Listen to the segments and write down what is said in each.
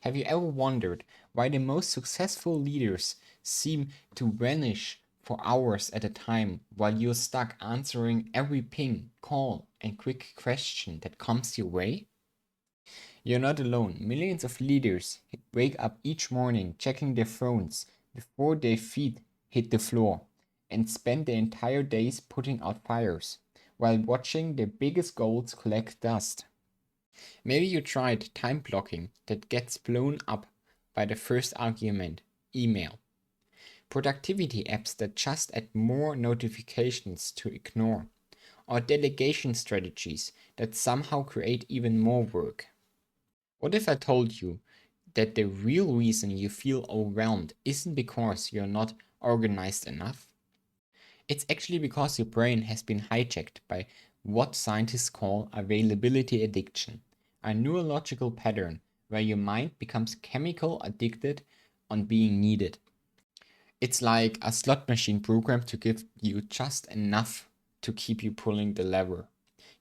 Have you ever wondered why the most successful leaders seem to vanish for hours at a time while you're stuck answering every ping, call, and quick question that comes your way? You're not alone. Millions of leaders wake up each morning checking their phones before their feet hit the floor and spend their entire days putting out fires while watching their biggest goals collect dust. Maybe you tried time blocking that gets blown up by the first argument, email. Productivity apps that just add more notifications to ignore, or delegation strategies that somehow create even more work. What if I told you that the real reason you feel overwhelmed isn't because you're not organized enough? It's actually because your brain has been hijacked by what scientists call availability addiction, a neurological pattern where your mind becomes chemical addicted on being needed. It's like a slot machine programmed to give you just enough to keep you pulling the lever.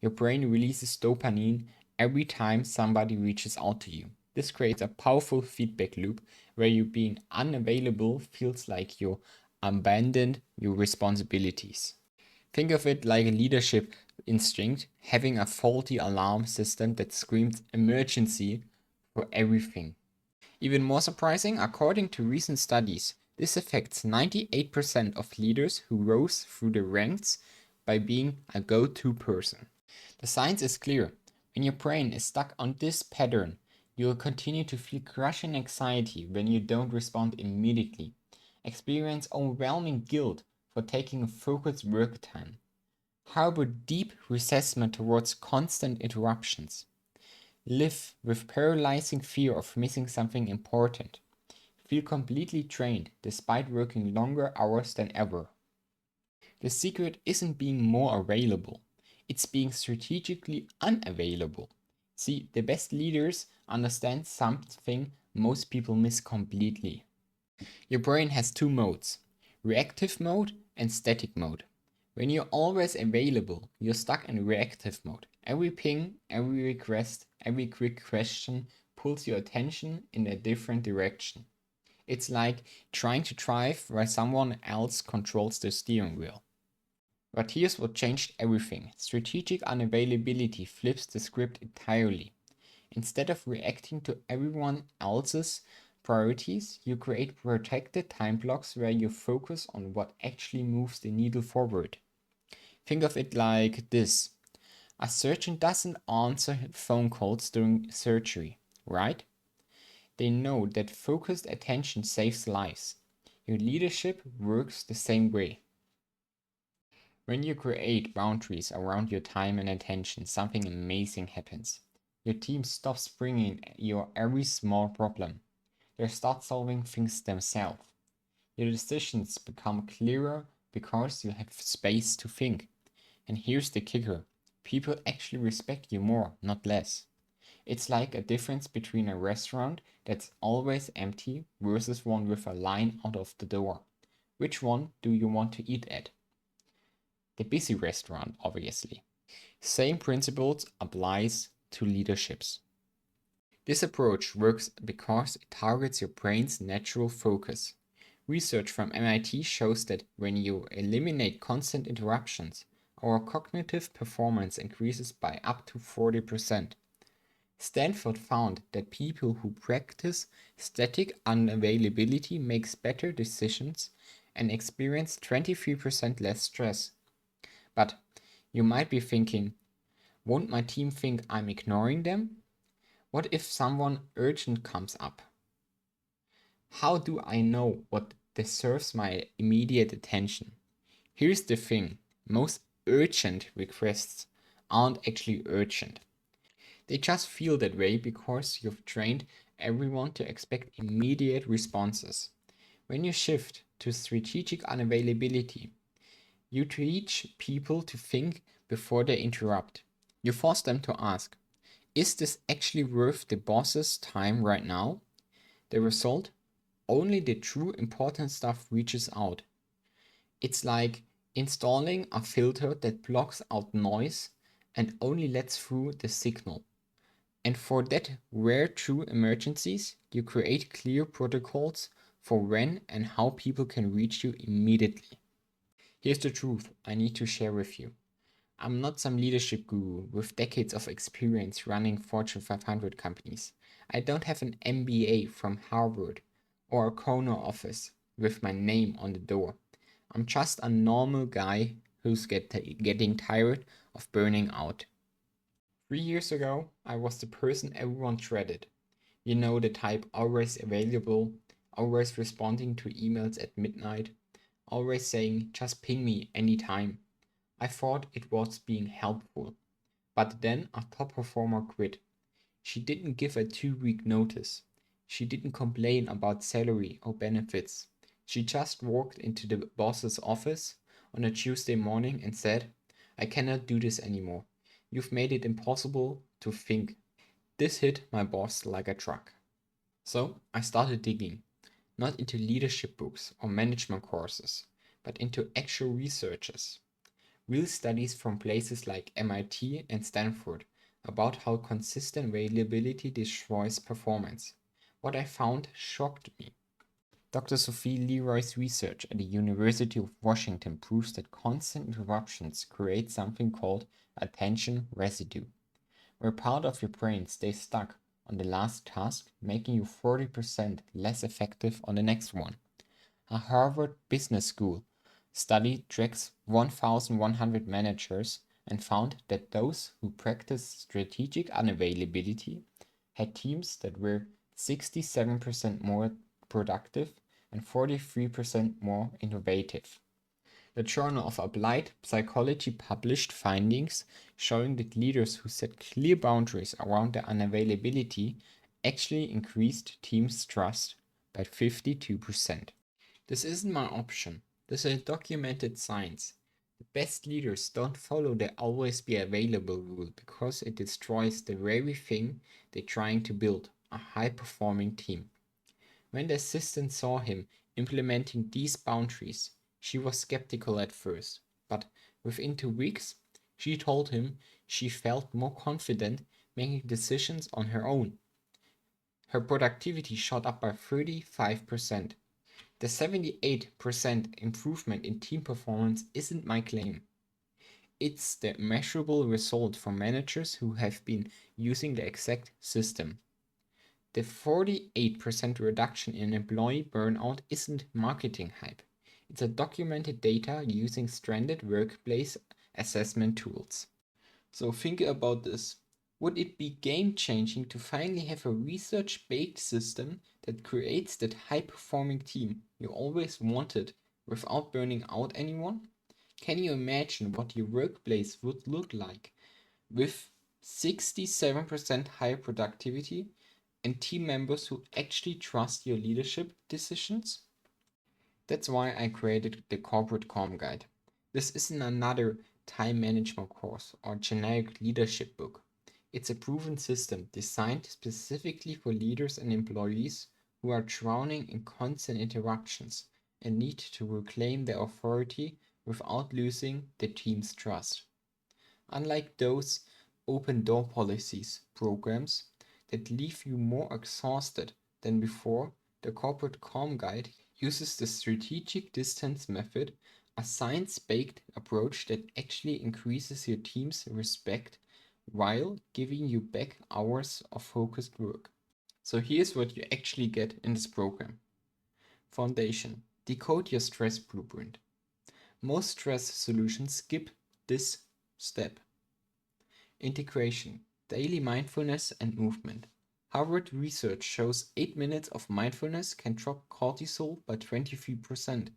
Your brain releases dopamine every time somebody reaches out to you. This creates a powerful feedback loop where you being unavailable feels like you abandoned your responsibilities. Think of it like a leadership instinct, having a faulty alarm system that screams emergency for everything. Even more surprising, according to recent studies, this affects 98% of leaders who rose through the ranks by being a go-to person. The science is clear. When your brain is stuck on this pattern, you will continue to feel crushing anxiety when you don't respond immediately, experience overwhelming guilt for taking a focused work time, harbor deep resentment towards constant interruptions, live with paralyzing fear of missing something important, feel completely drained despite working longer hours than ever. The secret isn't being more available, it's being strategically unavailable. See, the best leaders understand something most people miss completely. Your brain has two modes, reactive mode and static mode. When you're always available, you're stuck in reactive mode. Every ping, every request, every quick question pulls your attention in a different direction. It's like trying to drive while someone else controls the steering wheel. But here's what changed everything. Strategic unavailability flips the script entirely. Instead of reacting to everyone else's priorities, you create protected time blocks where you focus on what actually moves the needle forward. Think of it like this. A surgeon doesn't answer phone calls during surgery, right? They know that focused attention saves lives. Your leadership works the same way. When you create boundaries around your time and attention, something amazing happens. Your team stops bringing your every small problem. They start solving things themselves. Your decisions become clearer because you have space to think. And here's the kicker. People actually respect you more, not less. It's like a difference between a restaurant that's always empty versus one with a line out of the door. Which one do you want to eat at? The busy restaurant, obviously. Same principles applies to leaderships. This approach works because it targets your brain's natural focus. Research from MIT shows that when you eliminate constant interruptions, our cognitive performance increases by up to 40%. Stanford found that people who practice static unavailability makes better decisions and experience 23% less stress. But you might be thinking, won't my team think I'm ignoring them? What if someone urgent comes up? How do I know what deserves my immediate attention? Here's the thing, most urgent requests aren't actually urgent. They just feel that way because you've trained everyone to expect immediate responses. When you shift to strategic unavailability, you teach people to think before they interrupt. You force them to ask, is this actually worth the boss's time right now? The result? Only the true important stuff reaches out. It's like installing a filter that blocks out noise and only lets through the signal. And for that rare true emergencies, you create clear protocols for when and how people can reach you immediately. Here's the truth I need to share with you. I'm not some leadership guru with decades of experience running Fortune 500 companies. I don't have an MBA from Harvard or a corner office with my name on the door. I'm just a normal guy who's getting tired of burning out. 3 years ago, I was the person everyone dreaded. You know, the type always available, always responding to emails at midnight, always saying, just ping me anytime. I thought it was being helpful. But then a top performer quit. She didn't give a 2 week notice. She didn't complain about salary or benefits. She just walked into the boss's office on a Tuesday morning and said, I cannot do this anymore. You've made it impossible to think. This hit my boss like a truck. So I started digging, not into leadership books or management courses, but into actual researchers. Real studies from places like MIT and Stanford about how consistent availability destroys performance. What I found shocked me. Dr. Sophie Leroy's research at the University of Washington proves that constant interruptions create something called attention residue, where part of your brain stays stuck on the last task, making you 40% less effective on the next one. A Harvard Business School study tracks 1,100 managers and found that those who practiced strategic unavailability had teams that were 67% more productive and 43% more innovative. The Journal of Applied Psychology published findings showing that leaders who set clear boundaries around their unavailability actually increased teams' trust by 52%. This isn't my option. This is documented science. The best leaders don't follow the always be available rule because it destroys the very thing they're trying to build, a high performing team. When the assistant saw him implementing these boundaries, she was skeptical at first, but within 2 weeks, she told him she felt more confident making decisions on her own. Her productivity shot up by 35%. The 78% improvement in team performance isn't my claim. It's the measurable result for managers who have been using the exact system. The 48% reduction in employee burnout isn't marketing hype. It's a documented data using stranded workplace assessment tools. So think about this. Would it be game-changing to finally have a research-based system that creates that high-performing team you always wanted without burning out anyone? Can you imagine what your workplace would look like with 67% higher productivity and team members who actually trust your leadership decisions? That's why I created the Corporate Calm Guide. This isn't another time management course or generic leadership book. It's a proven system designed specifically for leaders and employees who are drowning in constant interruptions and need to reclaim their authority without losing the team's trust. Unlike those open door policies programs that leave you more exhausted than before, the Corporate Calm Guide uses the strategic distance method, a science-based approach that actually increases your team's respect while giving you back hours of focused work. So here's what you actually get in this program. Foundation. Decode your stress blueprint. Most stress solutions skip this step. Integration. Daily mindfulness and movement. Harvard research shows 8 minutes of mindfulness can drop cortisol by 23%.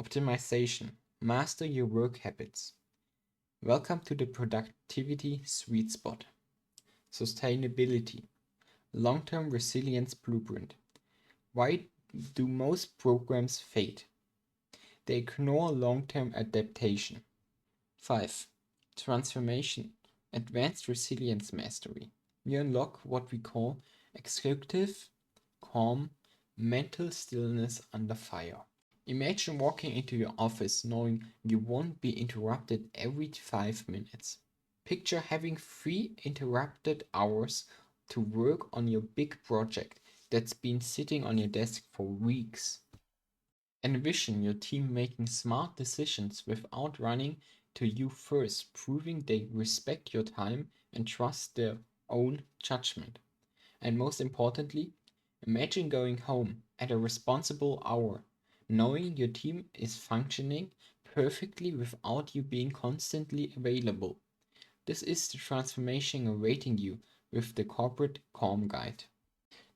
Optimization. Master your work habits. Welcome to the productivity sweet spot. Sustainability. Long-term resilience blueprint. Why do most programs fade? They ignore long-term adaptation. 5. Transformation. Advanced resilience mastery. We unlock what we call executive, calm, mental stillness under fire. Imagine walking into your office knowing you won't be interrupted every 5 minutes. Picture having 3 interrupted hours to work on your big project that's been sitting on your desk for weeks. Envision your team making smart decisions without running to you first, proving they respect your time and trust their own judgment. And most importantly, imagine going home at a responsible hour, knowing your team is functioning perfectly without you being constantly available. This is the transformation awaiting you with the Corporate Calm Guide.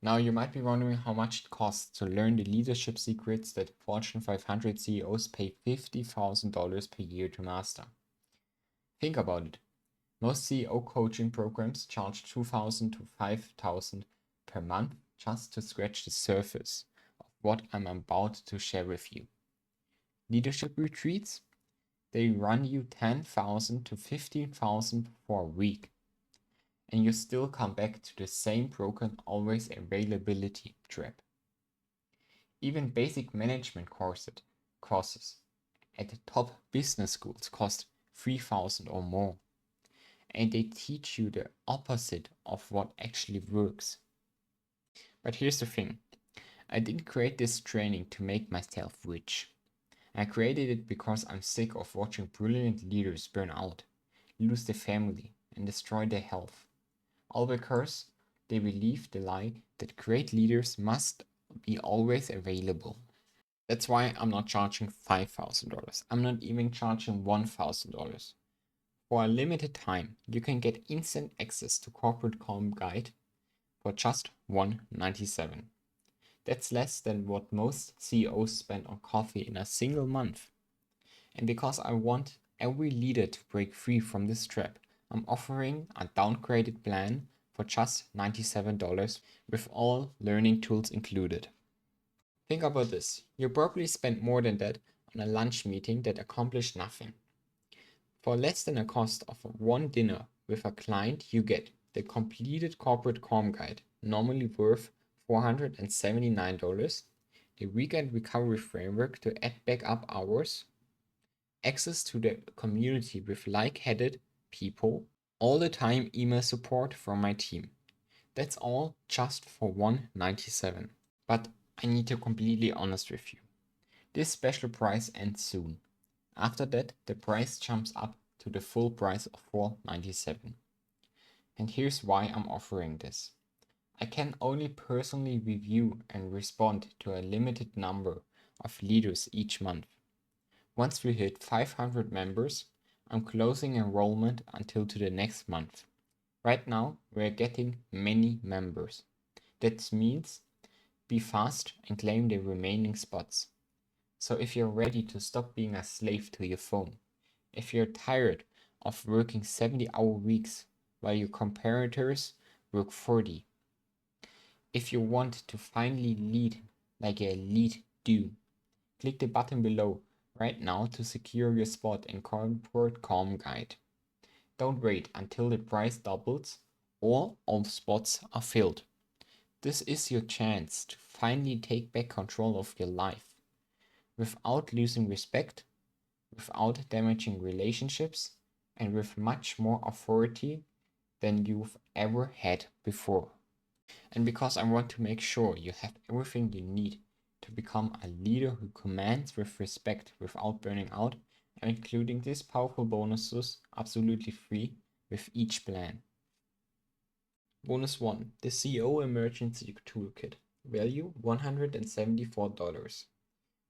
Now, you might be wondering how much it costs to learn the leadership secrets that Fortune 500 CEOs pay $50,000 per year to master. Think about it. Most CEO coaching programs charge $2,000 to $5,000 per month just to scratch the surface of what I'm about to share with you. Leadership retreats, they run you $10,000 to $15,000 for a week, and you still come back to the same broken always availability trap. Even basic management courses at the top business schools cost $3,000 or more, and they teach you the opposite of what actually works. But here's the thing, I didn't create this training to make myself rich. I created it because I'm sick of watching brilliant leaders burn out, lose their family, and destroy their health. All because they believe the lie that great leaders must be always available. That's why I'm not charging $5,000. I'm not even charging $1,000. For a limited time, you can get instant access to Corporate Calm Guide for just $197. That's less than what most CEOs spend on coffee in a single month. And because I want every leader to break free from this trap, I'm offering a downgraded plan for just $97 with all learning tools included. Think about this. You probably spent more than that on a lunch meeting that accomplished nothing. For less than a cost of one dinner with a client, you get the completed Corporate Calm Guide, normally worth $479, the Weekend Recovery Framework to add backup hours, access to the community with like-headed people, all the time email support from my team. That's all just for $197. But I need to be completely honest with you. This special price ends soon. After that, the price jumps up to the full price of $497. And here's why I'm offering this. I can only personally review and respond to a limited number of leaders each month. Once we hit 500 members, I'm closing enrollment until to the next month. Right now, we're getting many members. That means be fast and claim the remaining spots. So if you're ready to stop being a slave to your phone, if you're tired of working 70-hour weeks while your competitors work 40, if you want to finally lead like a lead do, click the button below right now to secure your spot in Corporate Calm Guide. Don't wait until the price doubles or all spots are filled. This is your chance to finally take back control of your life without losing respect, without damaging relationships, and with much more authority than you've ever had before. And because I want to make sure you have everything you need to become a leader who commands with respect without burning out, I'm including these powerful bonuses absolutely free with each plan. Bonus 1. The CEO Emergency Toolkit. Value $174.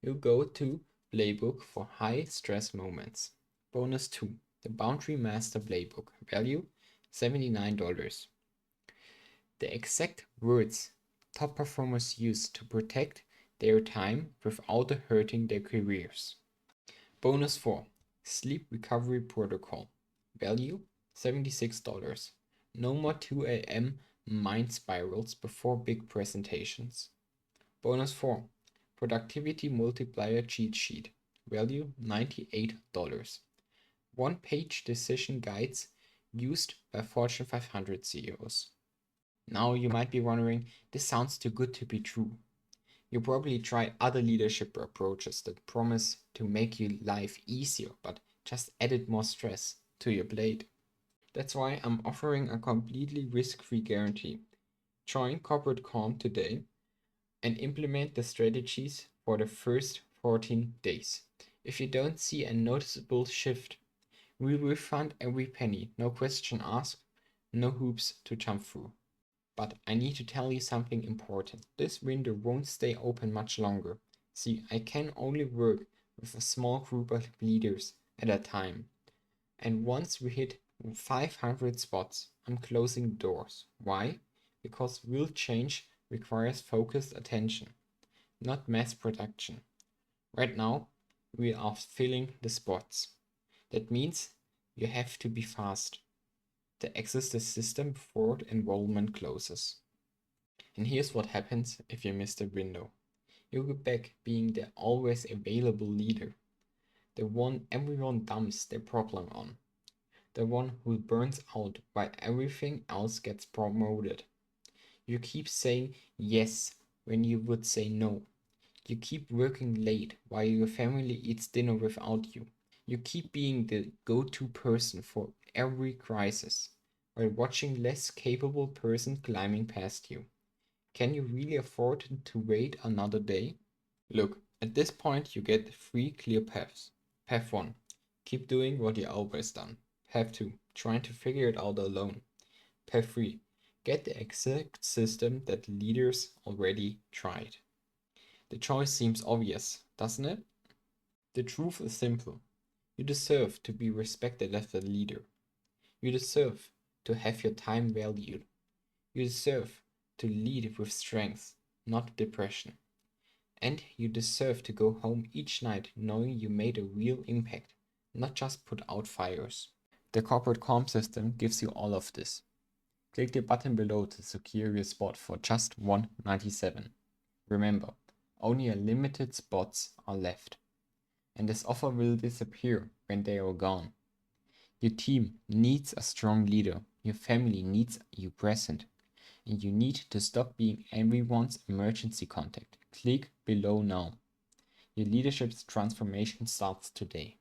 Your go-to playbook for high-stress moments. Bonus 2. The Boundary Master Playbook. Value $79. The exact words top performers use to protect their time without hurting their careers. Bonus 4. Sleep Recovery Protocol. Value $76. No more 2 a.m. mind spirals before big presentations. Bonus 4. Productivity Multiplier Cheat Sheet. Value $98. One-page decision guides used by Fortune 500 CEOs. Now you might be wondering, this sounds too good to be true. You probably tried other leadership approaches that promise to make your life easier, but just added more stress to your plate. That's why I'm offering a completely risk-free guarantee. Join Corporate Calm today and implement the strategies for the first 14 days. If you don't see a noticeable shift, we'll refund every penny, no question asked, no hoops to jump through. But I need to tell you something important. This window won't stay open much longer. See, I can only work with a small group of leaders at a time. And once we hit 500 spots, I'm closing doors. Why? Because real change requires focused attention, not mass production. Right now, we are filling the spots. That means you have to be fast to exit the system before enrollment closes. And here's what happens if you miss the window. You go back being the always available leader, the one everyone dumps their problem on, the one who burns out while everything else gets promoted. You keep saying yes when you would say no. You keep working late while your family eats dinner without you. You keep being the go-to person for every crisis while watching less capable person climbing past you. Can you really afford to wait another day? Look, at this point you get three clear paths. Path 1. Keep doing what you always done. Path 2. Trying to figure it out alone. Path 3. Get the exact system that leaders already tried. The choice seems obvious, doesn't it? The truth is simple. You deserve to be respected as a leader. You deserve to have your time valued. You deserve to lead with strength, not depression. And you deserve to go home each night knowing you made a real impact, not just put out fires. The corporate calm system gives you all of this. Click the button below to secure your spot for just $197. Remember, only a limited spots are left, and this offer will disappear when they are gone. Your team needs a strong leader, your family needs you present, and you need to stop being everyone's emergency contact. Click below now. Your leadership transformation starts today.